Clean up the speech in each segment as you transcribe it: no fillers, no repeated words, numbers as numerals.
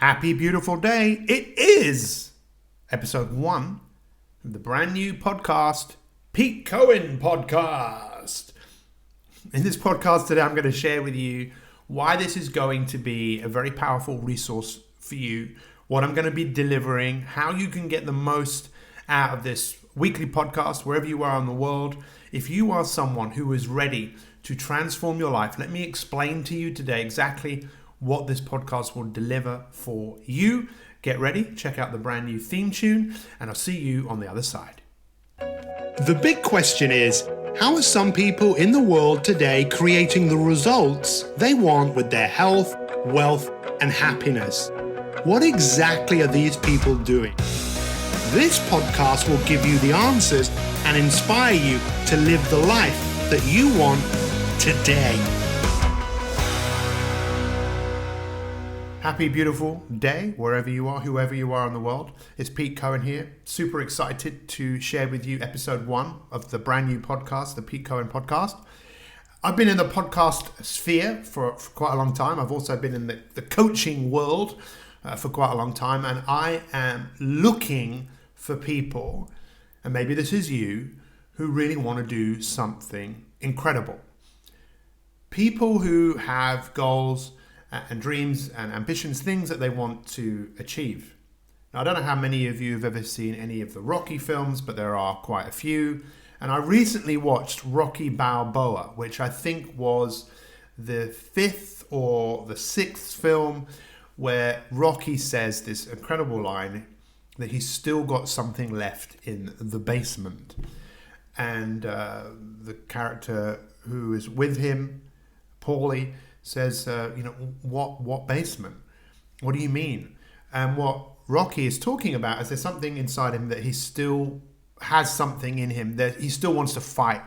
Happy beautiful day. It is episode 1 of the brand new podcast, Pete Cohen Podcast. In this podcast today, I'm going to share with you why this is going to be a very powerful resource for you, what I'm going to be delivering, how you can get the most out of this weekly podcast wherever you are in the world. If you are someone who is ready to transform your life, let me explain to you today exactly what this podcast will deliver for you. Get ready, check out the brand new theme tune, and I'll see you on the other side. The big question is, how are some people in the world today creating the results they want with their health, wealth, and happiness? What exactly are these people doing? This podcast will give you the answers and inspire you to live the life that you want today. Happy, beautiful day, wherever you are, whoever you are in the world. It's Pete Cohen here. Super excited to share with you episode 1 of the brand new podcast, the Pete Cohen Podcast. I've been in the podcast sphere for quite a long time. I've also been in the coaching world for quite a long time. And I am looking for people, and maybe this is you, who really want to do something incredible. People who have goals and dreams and ambitions, things that they want to achieve. Now, I don't know how many of you have ever seen any of the Rocky films, but there are quite a few. And I recently watched Rocky Balboa, which I think was the 5th or the 6th film where Rocky says this incredible line that he's still got something left in the basement. And the character who is with him, Paulie, says, what basement? What do you mean? And what Rocky is talking about is there's something inside him that he still has something in him that he still wants to fight,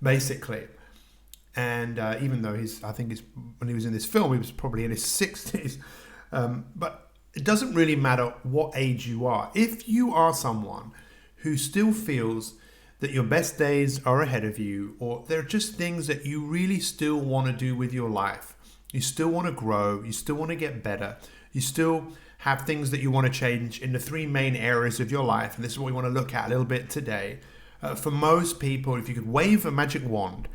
basically. And even though when he was in this film, he was probably in his 60s. But it doesn't really matter what age you are. If you are someone who still feels that your best days are ahead of you, or there are just things that you really still want to do with your life, you still want to grow, you still want to get better, you still have things that you want to change in the 3 main areas of your life, and this is what we want to look at a little bit today. For most people, if you could wave a magic wand,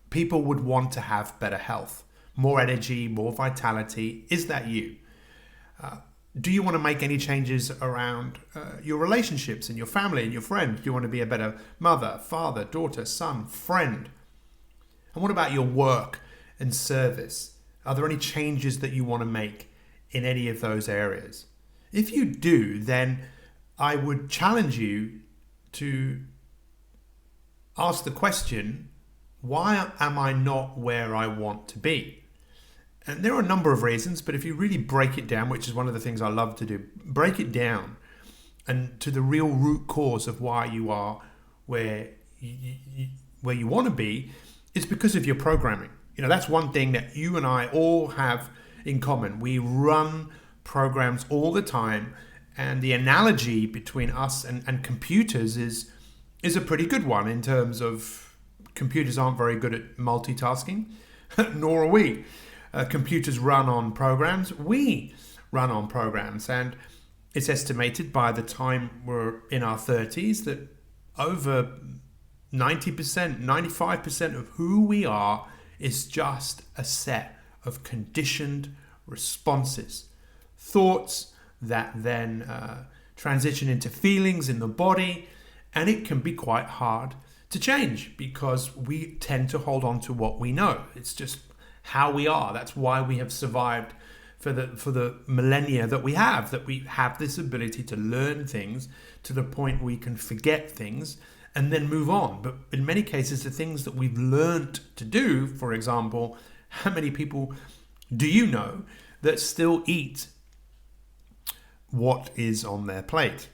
people would want to have better health, more energy, more vitality. Is that you? Do you want to make any changes around your relationships and your family and your friends? Do you want to be a better mother, father, daughter, son, friend? And what about your work and service? Are there any changes that you want to make in any of those areas? If you do, then I would challenge you to ask the question, why am I not where I want to be? And there are a number of reasons, but if you really break it down, which is one of the things I love to do, break it down and to the real root cause of why you are where you want to be, it's because of your programming. That's one thing that you and I all have in common. We run programs all the time, and the analogy between us and computers is a pretty good one in terms of computers aren't very good at multitasking, nor are we. Computers run on programs. We run on programs, and it's estimated by the time we're in our 30s that over 90%, 95% of who we are is just a set of conditioned responses, thoughts that then transition into feelings in the body, and it can be quite hard to change because we tend to hold on to what we know. It's just how we are. That's why we have survived for the millennia that we have this ability to learn things to the point we can forget things and then move on. But in many cases, the things that we've learned to do, for example, how many people do you know that still eat what is on their plate?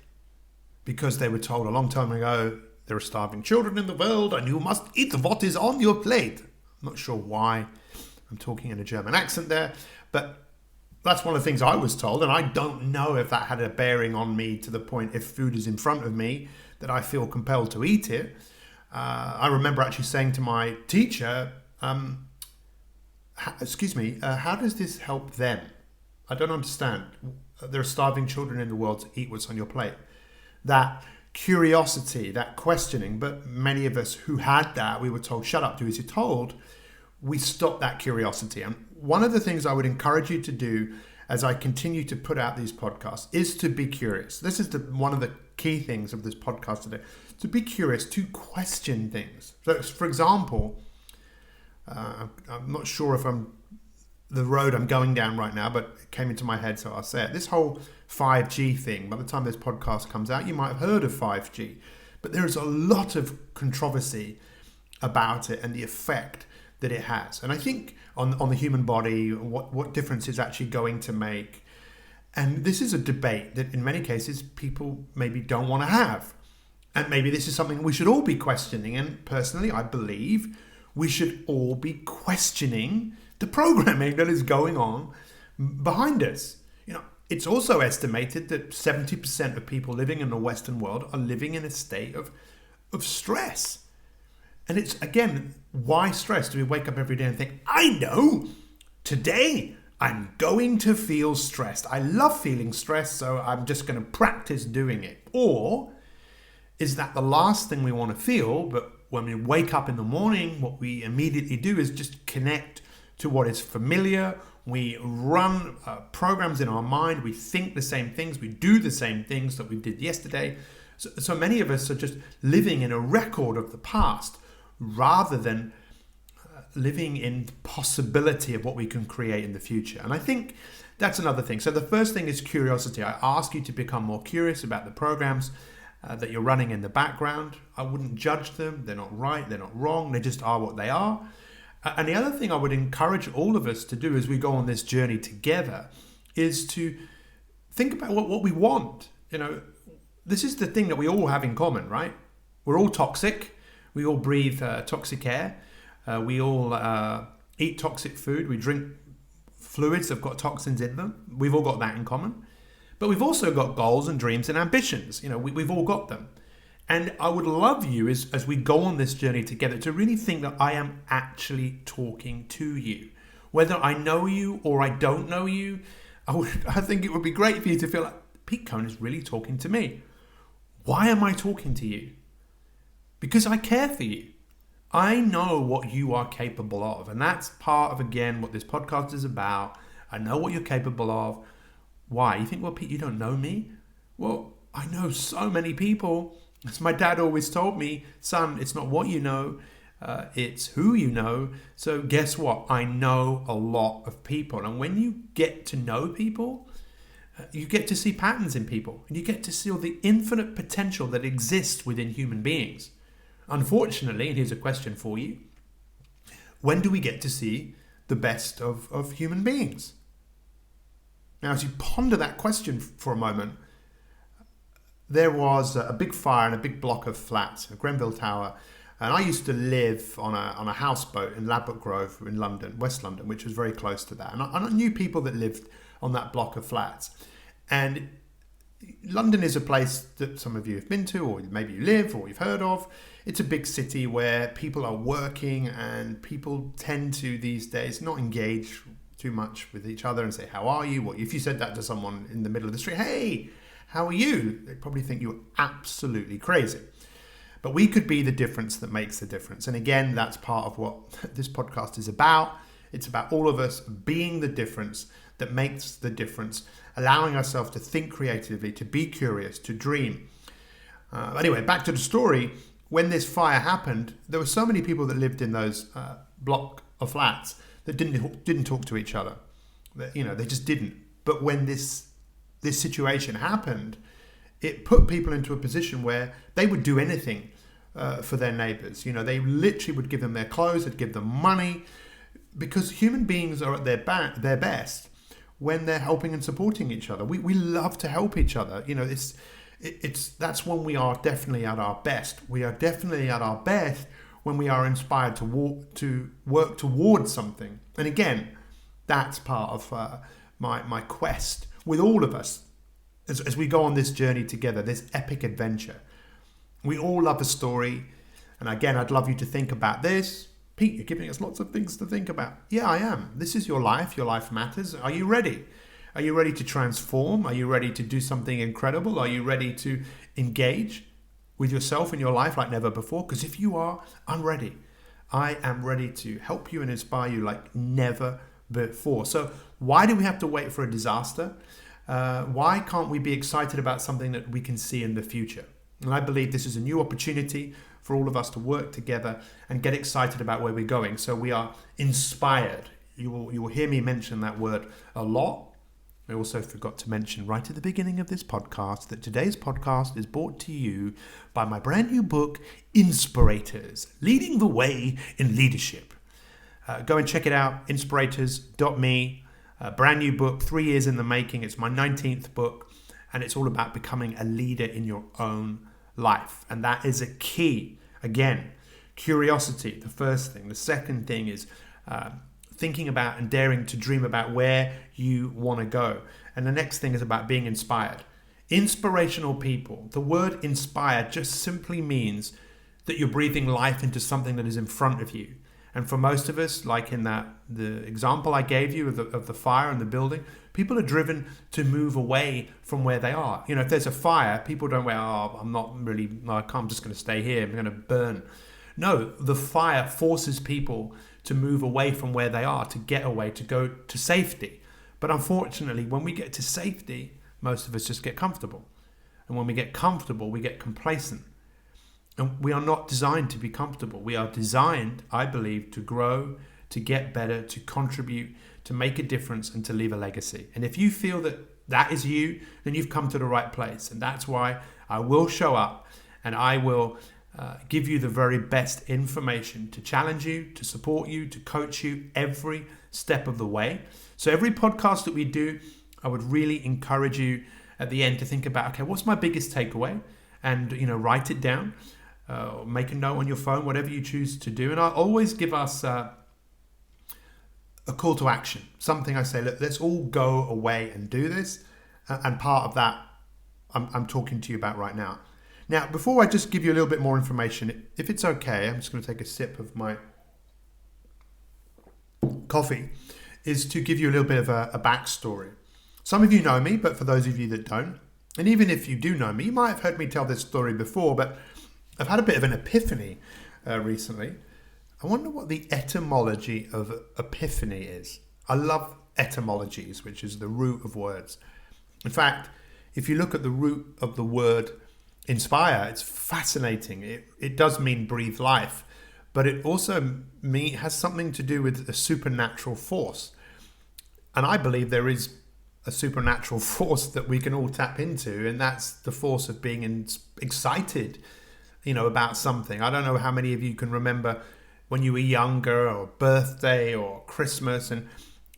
Because they were told a long time ago, there are starving children in the world and you must eat what is on your plate. I'm not sure why I'm talking in a German accent there, but that's one of the things I was told, and I don't know if that had a bearing on me to the point if food is in front of me that I feel compelled to eat it. I remember actually saying to my teacher, how does this help them? I don't understand. There are starving children in the world to eat what's on your plate. That curiosity, that questioning, but many of us who had that, we were told, shut up, do as you're told. We stopped that curiosity. And one of the things I would encourage you to do as I continue to put out these podcasts is to be curious. This is one of the key things of this podcast today, to be curious, to question things. So, for example, I'm not sure if I'm the road I'm going down right now, but it came into my head, so I'll say it. This whole 5G thing, by the time this podcast comes out, you might have heard of 5G, but there is a lot of controversy about it and the effect that it has. And I think on the human body, what difference it's actually going to make. And this is a debate that in many cases people maybe don't want to have. And maybe this is something we should all be questioning. And personally, I believe we should all be questioning the programming that is going on behind us. It's also estimated that 70% of people living in the Western world are living in a state of stress. And it's, again, why stress? Do we wake up every day and think, I know, today I'm going to feel stressed. I love feeling stressed, so I'm just going to practice doing it. Or is that the last thing we want to feel, but when we wake up in the morning, what we immediately do is just connect to what is familiar. We run programs in our mind. We think the same things. We do the same things that we did yesterday. So many of us are just living in a record of the past rather than living in the possibility of what we can create in the future. And I think that's another thing. So the first thing is curiosity. I ask you to become more curious about the programs that you're running in the background. I wouldn't judge them. They're not right. They're not wrong. They just are what they are. And the other thing I would encourage all of us to do as we go on this journey together is to think about what we want. This is the thing that we all have in common, right? We're all toxic. We all breathe toxic air. We all eat toxic food. We drink fluids that have got toxins in them. We've all got that in common. But we've also got goals and dreams and ambitions. We've all got them. And I would love you as we go on this journey together to really think that I am actually talking to you. Whether I know you or I don't know you, I think it would be great for you to feel like Pete Cohen is really talking to me. Why am I talking to you? Because I care for you. I know what you are capable of. And that's part of, again, what this podcast is about. I know what you're capable of. Why? You think, well, Pete, you don't know me? Well, I know so many people. As my dad always told me, son, it's not what you know, it's who you know. So guess what? I know a lot of people. And when you get to know people, you get to see patterns in people. And you get to see all the infinite potential that exists within human beings. Unfortunately, and here's a question for you, when do we get to see the best of human beings? Now, as you ponder that question for a moment, there was a big fire in a big block of flats, a Grenville Tower, and I used to live on a houseboat in Ladbroke Grove in London, West London, which was very close to that. And I knew people that lived on that block of flats. And London is a place that some of you have been to, or maybe you live, or you've heard of. It's a big city where people are working, and people tend to these days not engage too much with each other and say, how are you? Well, if you said that to someone in the middle of the street, hey, how are you? They'd probably think you're absolutely crazy. But we could be the difference that makes the difference. And again, that's part of what this podcast is about. It's about all of us being the difference that makes the difference, allowing ourselves to think creatively, to be curious, to dream. Anyway, back to the story. When this fire happened, there were so many people that lived in those block of flats that didn't talk to each other. They just didn't. But when this situation happened, it put people into a position where they would do anything for their neighbors. They literally would give them their clothes, they'd give them money, because human beings are at their best when they're helping and supporting each other. We love to help each other. That's when we are definitely at our best. We are definitely at our best when we are inspired to work towards something. And again, that's part of my quest with all of us as we go on this journey together, this epic adventure. We all love a story. And again, I'd love you to think about this. Pete, you're giving us lots of things to think about. Yeah, I am. This is your life. Your life matters. Are you ready? Are you ready to transform? Are you ready to do something incredible? Are you ready to engage with yourself in your life like never before? Because if you are, I'm ready. I am ready to help you and inspire you like never before. So why do we have to wait for a disaster? Why can't we be excited about something that we can see in the future? And I believe this is a new opportunity for all of us to work together and get excited about where we're going. So we are inspired. You will hear me mention that word a lot. I also forgot to mention right at the beginning of this podcast that today's podcast is brought to you by my brand new book, Inspirators, Leading the Way in Leadership. Go and check it out, inspirators.me. A brand new book, 3 years in the making. It's my 19th book, and it's all about becoming a leader in your own life. And that is a key. Again, curiosity, the first thing. The second thing is thinking about and daring to dream about where you want to go. And the next thing is about being inspired. Inspirational people. The word inspired just simply means that you're breathing life into something that is in front of you. And for most of us, like in the example I gave you of the fire in the building, people are driven to move away from where they are. You know, if there's a fire, people don't go, I'm just going to stay here. I'm going to burn. No, the fire forces people to move away from where they are, to get away, to go to safety. But unfortunately, when we get to safety, most of us just get comfortable. And when we get comfortable, we get complacent. And we are not designed to be comfortable. We are designed, I believe, to grow, to get better, to contribute, to make a difference, and to leave a legacy. And if you feel that that is you, then you've come to the right place. And that's why I will show up and I will give you the very best information to challenge you, to support you, to coach you every step of the way. So every podcast that we do, I would really encourage you at the end to think about, okay, what's my biggest takeaway? And, write it down, make a note on your phone, whatever you choose to do. And I always give us a call to action, something I say, look, let's all go away and do this. And part of that I'm talking to you about right now. Now, before I just give you a little bit more information, if it's okay, I'm just going to take a sip of my coffee, is to give you a little bit of a backstory. Some of you know me, but for those of you that don't, and even if you do know me, you might have heard me tell this story before, but I've had a bit of an epiphany recently. I wonder what the etymology of epiphany is. I love etymologies, which is the root of words. In fact, if you look at the root of the word inspire, it's fascinating. It does mean breathe life, but it also has something to do with a supernatural force. And I believe there is a supernatural force that we can all tap into, and that's the force of being excited, about something. I don't know how many of you can remember when you were younger, or birthday or Christmas, and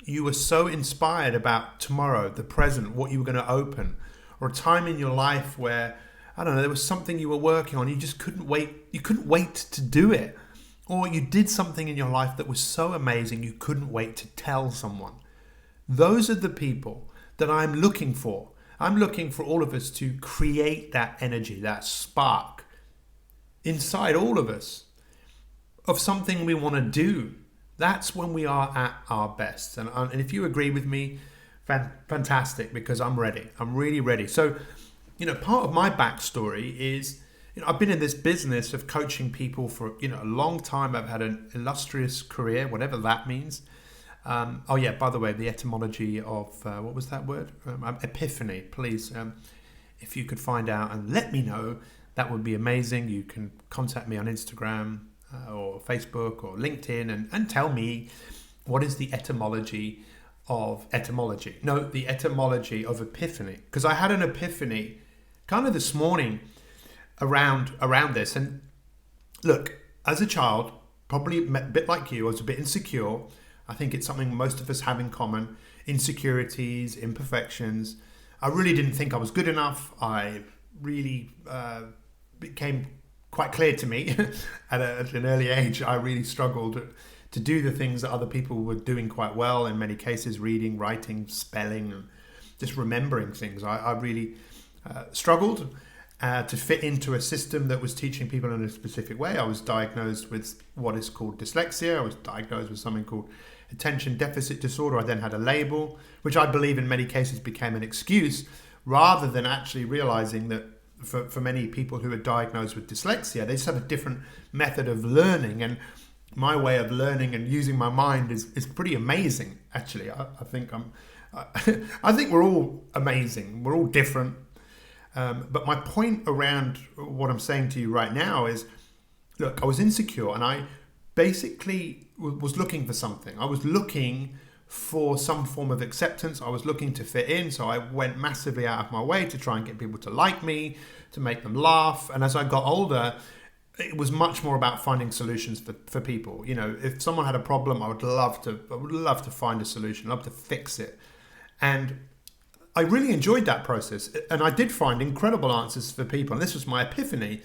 you were so inspired about tomorrow, the present, what you were going to open, or a time in your life where, I don't know, there was something you were working on, you just couldn't wait. You couldn't wait to do it. Or you did something in your life that was so amazing, you couldn't wait to tell someone. Those are the people that I'm looking for. I'm looking for all of us to create that energy, that spark inside all of us of something we want to do. That's when we are at our best. And if you agree with me, fantastic, because I'm ready. I'm really ready. So, part of my backstory is, I've been in this business of coaching people for, a long time. I've had an illustrious career, whatever that means. By the way, the etymology of, what was that word? Epiphany, please. If you could find out and let me know, that would be amazing. You can contact me on Instagram or Facebook or LinkedIn and tell me what is the etymology of etymology. No, the etymology of epiphany. Because I had an epiphany kind of this morning around this. And look, as a child, probably a bit like you, I was a bit insecure. I think it's something most of us have in common. Insecurities, imperfections. I really didn't think I was good enough. I really became quite clear to me at an early age. I really struggled to do the things that other people were doing quite well. In many cases, reading, writing, spelling, and just remembering things. I really struggled to fit into a system that was teaching people in a specific way. I was diagnosed with what is called dyslexia. I was diagnosed with something called attention deficit disorder. I then had a label, which I believe in many cases became an excuse, rather than actually realizing that for many people who are diagnosed with dyslexia, they just have a different method of learning. And my way of learning and using my mind is pretty amazing, actually. I think we're all amazing. We're all different. But my point around what I'm saying to you right now is, look, I was insecure and I basically was looking for something. I was looking for some form of acceptance. I was looking to fit in. So I went massively out of my way to try and get people to like me, to make them laugh. And as I got older, it was much more about finding solutions for people. You know, if someone had a problem, I would love to find a solution, love to fix it. And I really enjoyed that process. And I did find incredible answers for people. And this was my epiphany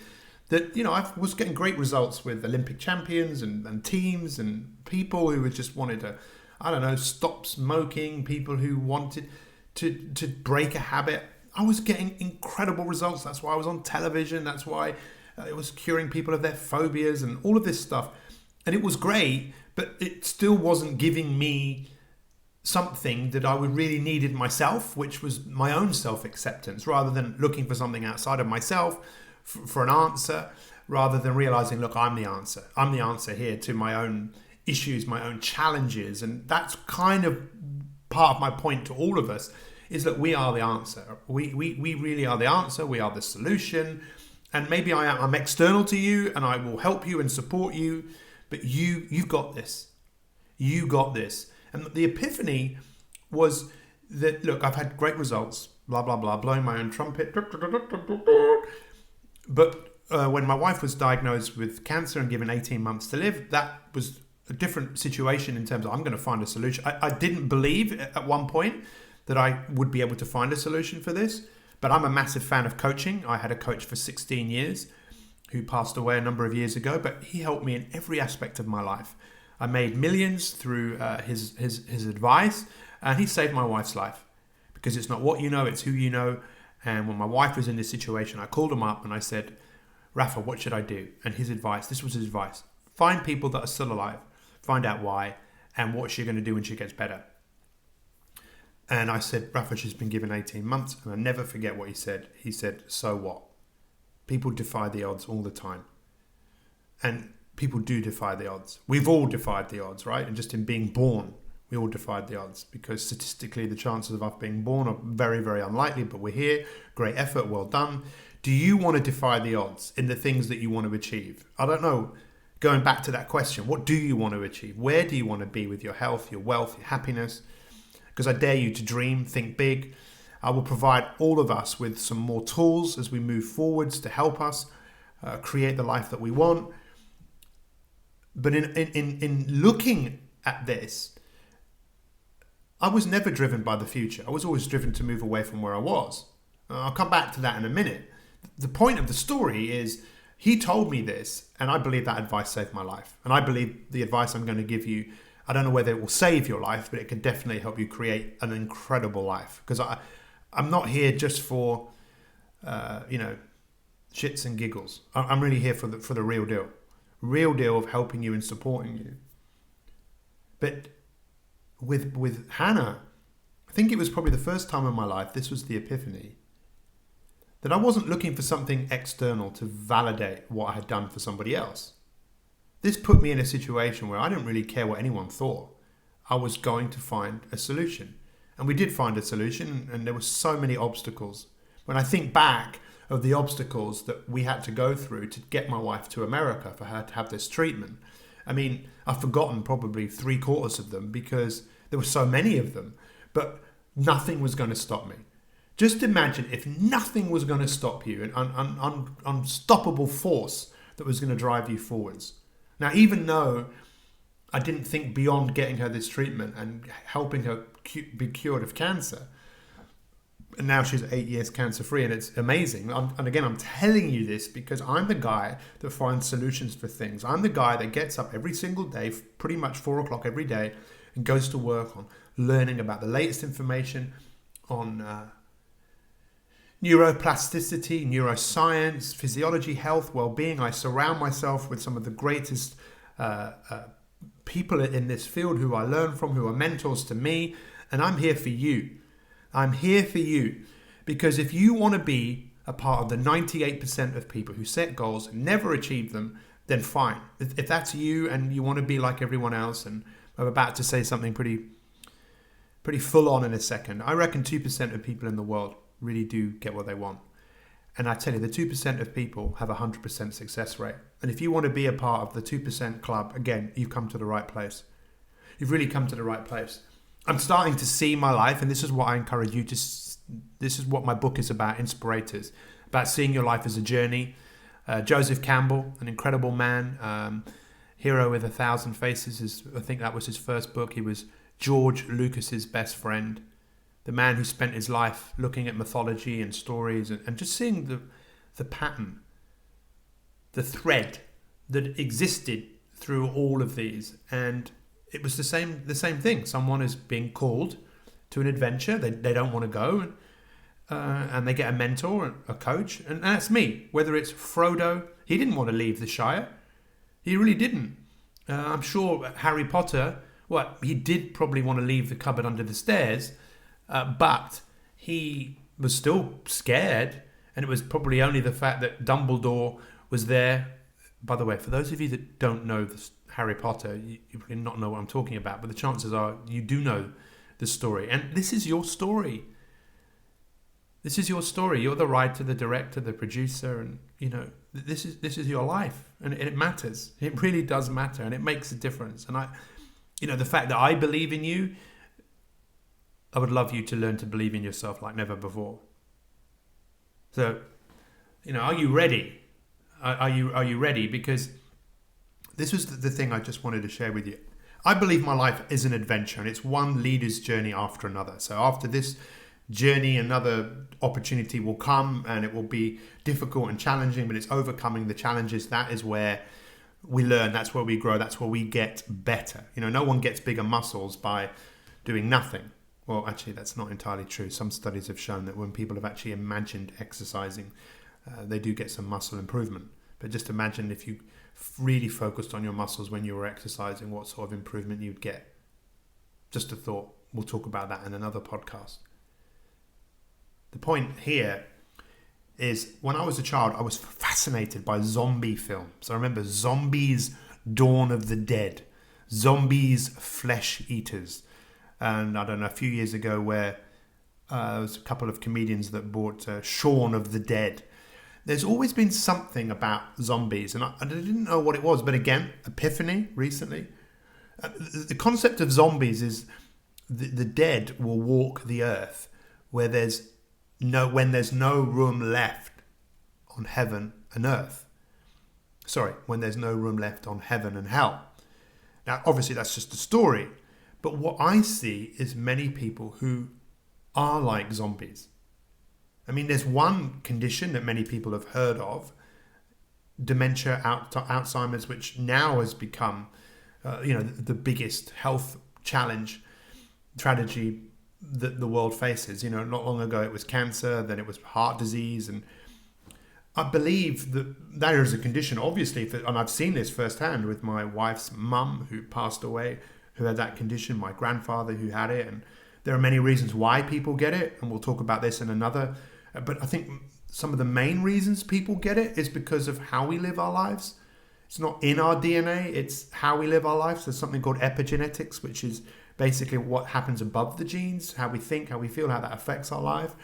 that, you know, I was getting great results with Olympic champions and teams and people who just wanted to, I don't know, stop smoking, people who wanted to break a habit. I was getting incredible results. That's why I was on television. That's why it was curing people of their phobias and all of this stuff. And it was great, but it still wasn't giving me something that I would really needed myself, which was my own self-acceptance, rather than looking for something outside of myself for an answer, rather than realizing, look, I'm the answer. I'm the answer here to my own issues, my own challenges. And that's kind of part of my point to all of us, is that we are the answer. We really are the answer. We are the solution. And maybe I'm external to you and I will help you and support you, but you've got this. You got this. And the epiphany was that, look, I've had great results, blah, blah, blah, blowing my own trumpet. But when my wife was diagnosed with cancer and given 18 months to live, that was a different situation in terms of I'm going to find a solution. I didn't believe at one point that I would be able to find a solution for this, but I'm a massive fan of coaching. I had a coach for 16 years who passed away a number of years ago, but he helped me in every aspect of my life. I made millions through his advice, and he saved my wife's life, because it's not what you know, it's who you know. And when my wife was in this situation, I called him up and I said, Rafa, what should I do? And this was his advice: find people that are still alive, find out why, and what she's going to do when she gets better. And I said, Rafa, she's been given 18 months. And I never forget what he said. He said, so what? People defy the odds all the time. And people do defy the odds. We've all defied the odds, right? And just in being born, we all defied the odds, because statistically the chances of us being born are very, very unlikely, but we're here. Great effort, well done. Do you want to defy the odds in the things that you want to achieve? I don't know. Going back to that question, what do you want to achieve? Where do you want to be with your health, your wealth, your happiness? Because I dare you to dream, think big. I will provide all of us with some more tools as we move forwards to help us create the life that we want. But in looking at this, I was never driven by the future. I was always driven to move away from where I was. I'll come back to that in a minute. The point of the story is, he told me this, and I believe that advice saved my life. And I believe the advice I'm going to give you, I don't know whether it will save your life, but it can definitely help you create an incredible life. Because I'm not here just for, shits and giggles. I'm really here for the real deal. Real deal of helping you and supporting you. But with Hannah, I think it was probably the first time in my life, this was the epiphany, that I wasn't looking for something external to validate what I had done for somebody else. This put me in a situation where I didn't really care what anyone thought. I was going to find a solution. And we did find a solution, and there were so many obstacles. When I think back of the obstacles that we had to go through to get my wife to America for her to have this treatment, I mean, I've forgotten probably 3/4 of them because there were so many of them, but nothing was going to stop me. Just imagine if nothing was going to stop you, an unstoppable force that was going to drive you forwards. Now, even though I didn't think beyond getting her this treatment and helping her be cured of cancer, and now she's 8 years cancer-free, and it's amazing. And again, I'm telling you this because I'm the guy that finds solutions for things. I'm the guy that gets up every single day, pretty much 4 o'clock every day, and goes to work on learning about the latest information on neuroplasticity, neuroscience, physiology, health, well-being. I surround myself with some of the greatest people in this field who I learn from, who are mentors to me, and I'm here for you. I'm here for you because if you want to be a part of the 98% of people who set goals and never achieve them, then fine. If that's you and you want to be like everyone else, and I'm about to say something pretty full on in a second, I reckon 2% of people in the world really do get what they want. And I tell you, the 2% of people have a 100% success rate. And if you want to be a part of the 2% club, again, you've come to the right place. You've really come to the right place. I'm starting to see my life, and this is what I encourage you to, this is what my book is about, Inspirators, about seeing your life as a journey. Joseph Campbell, an incredible man, Hero with 1,000 Faces, I think that was his first book. He was George Lucas's best friend. The man who spent his life looking at mythology and stories and just seeing the pattern, the thread that existed through all of these. And it was the same thing. Someone is being called to an adventure. They don't want to go, and they get a mentor, a coach. And that's me. Whether it's Frodo, he didn't want to leave the Shire. He really didn't. I'm sure Harry Potter, he did probably want to leave the cupboard under the stairs, but he was still scared, and it was probably only the fact that Dumbledore was there. By the way, for those of you that don't know Harry Potter, you probably not know what I'm talking about, but the chances are you do know the story. And this is your story. This is your story. You're the writer, the director, the producer, and this is your life, and it matters. It really does matter, and it makes a difference. And the fact that I believe in you, I would love you to learn to believe in yourself like never before. So, are you ready? Are you ready? Because this was the thing I just wanted to share with you. I believe my life is an adventure, and it's one leader's journey after another. So after this journey, another opportunity will come, and it will be difficult and challenging, but it's overcoming the challenges. That is where we learn. That's where we grow. That's where we get better. No one gets bigger muscles by doing nothing. Well, actually, that's not entirely true. Some studies have shown that when people have actually imagined exercising, they do get some muscle improvement. But just imagine if you really focused on your muscles when you were exercising, what sort of improvement you'd get. Just a thought. We'll talk about that in another podcast. The point here is when I was a child, I was fascinated by zombie films. I remember Zombies, Dawn of the Dead, Zombies, Flesh Eaters. And I don't know, a few years ago where there was a couple of comedians that bought Shaun of the Dead. There's always been something about zombies, and I didn't know what it was. But again, epiphany recently. The concept of zombies is the dead will walk the earth when there's no room left on heaven and earth. When there's no room left on heaven and hell. Now, obviously, that's just a story. But what I see is many people who are like zombies. I mean, there's one condition that many people have heard of, dementia, Alzheimer's, which now has become, the biggest health tragedy that the world faces. Not long ago it was cancer, then it was heart disease, and I believe that is a condition, obviously, and I've seen this firsthand with my wife's mum who passed away, who had that condition, my grandfather who had it, and there are many reasons why people get it, and we'll talk about this in another. But I think some of the main reasons people get it is because of how we live our lives. It's not in our DNA, it's how we live our lives. There's something called epigenetics, which is basically what happens above the genes, how we think, how we feel, how that affects our life.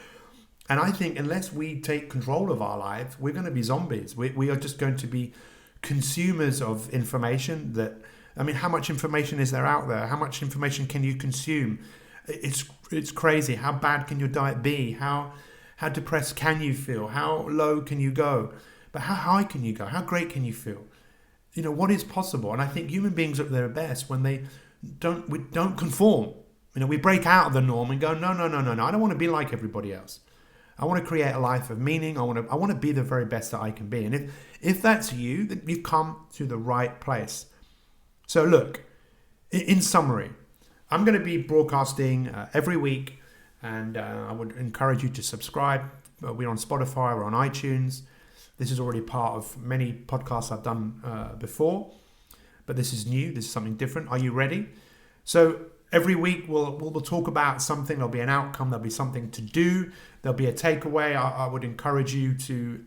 And I think unless we take control of our lives, we're going to be zombies. We are just going to be consumers of information how much information is there out there? How much information can you consume? It's crazy. How bad can your diet be? How depressed can you feel? How low can you go? But how high can you go? How great can you feel? What is possible? And I think human beings are at their best when we don't conform. We break out of the norm and go, no, I don't want to be like everybody else. I want to create a life of meaning. I want to be the very best that I can be. And if that's you, then you've come to the right place. So look, in summary, I'm going to be broadcasting every week, and I would encourage you to subscribe. We're on Spotify, we're on iTunes. This is already part of many podcasts I've done before. but this is new. This is something different. Are you ready? So every week we'll talk about something. There'll be an outcome. There'll be something to do. There'll be a takeaway. I would encourage you to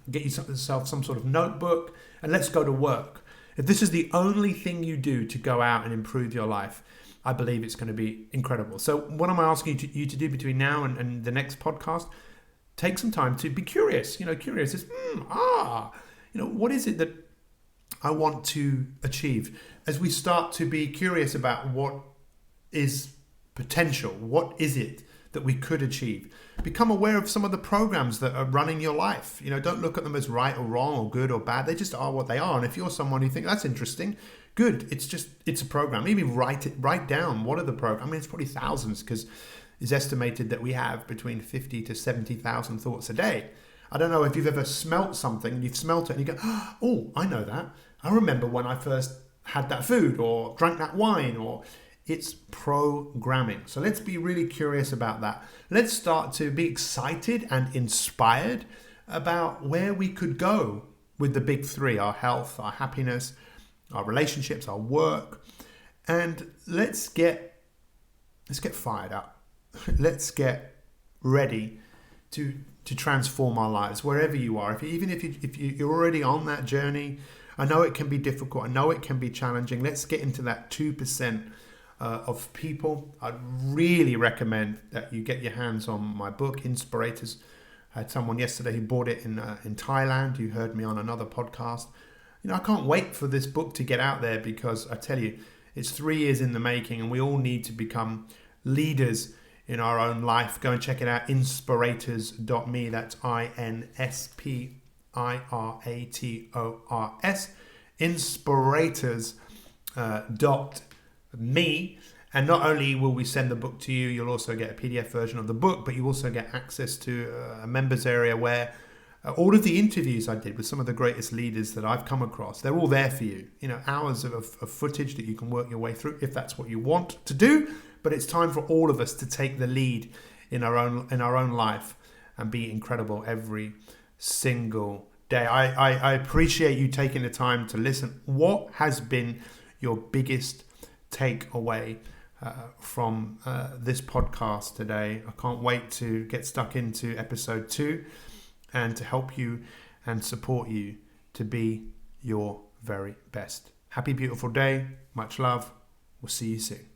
get yourself some sort of notebook and let's go to work. If this is the only thing you do to go out and improve your life, I believe it's going to be incredible. So what am I asking you to do between now and the next podcast? Take some time to be curious. Curious is, what is it that I want to achieve? As we start to be curious about what is potential, what is it that we could achieve? Become aware of some of the programs that are running your life. Don't look at them as right or wrong or good or bad. They just are what they are. And if you're someone who thinks that's interesting, good. It's a program. Maybe write down what are the programs. I mean, it's probably thousands because it's estimated that we have between 50 to 70,000 thoughts a day. I don't know if you've ever smelt something, you've smelt it and you go, oh, I know that. I remember when I first had that food or drank that wine, or it's programming. So let's be really curious about that. Let's start to be excited and inspired about where we could go with the big three: our health, our happiness, our relationships, our work. And let's get fired up. Let's get ready to transform our lives wherever you are. If you're already on that journey, I know it can be difficult. I know it can be challenging. Let's get into that 2% of people. I'd really recommend that you get your hands on my book, Inspirators. I had someone yesterday who bought it in Thailand. You heard me on another podcast. I can't wait for this book to get out there because I tell you, it's 3 years in the making and we all need to become leaders in our own life. Go and check it out, inspirators.me. That's INSPIRATORS, inspirators.me. And not only will we send the book to you, you'll also get a PDF version of the book, but you also get access to a members area where all of the interviews I did with some of the greatest leaders that I've come across, they're all there for you. Hours of footage that you can work your way through if that's what you want to do. But it's time for all of us to take the lead in our own life and be incredible every single day. I appreciate you taking the time to listen. What has been your biggest takeaway from this podcast today? I can't wait to get stuck into episode 2 and to help you and support you to be your very best. Happy, beautiful day. Much love. We'll see you soon.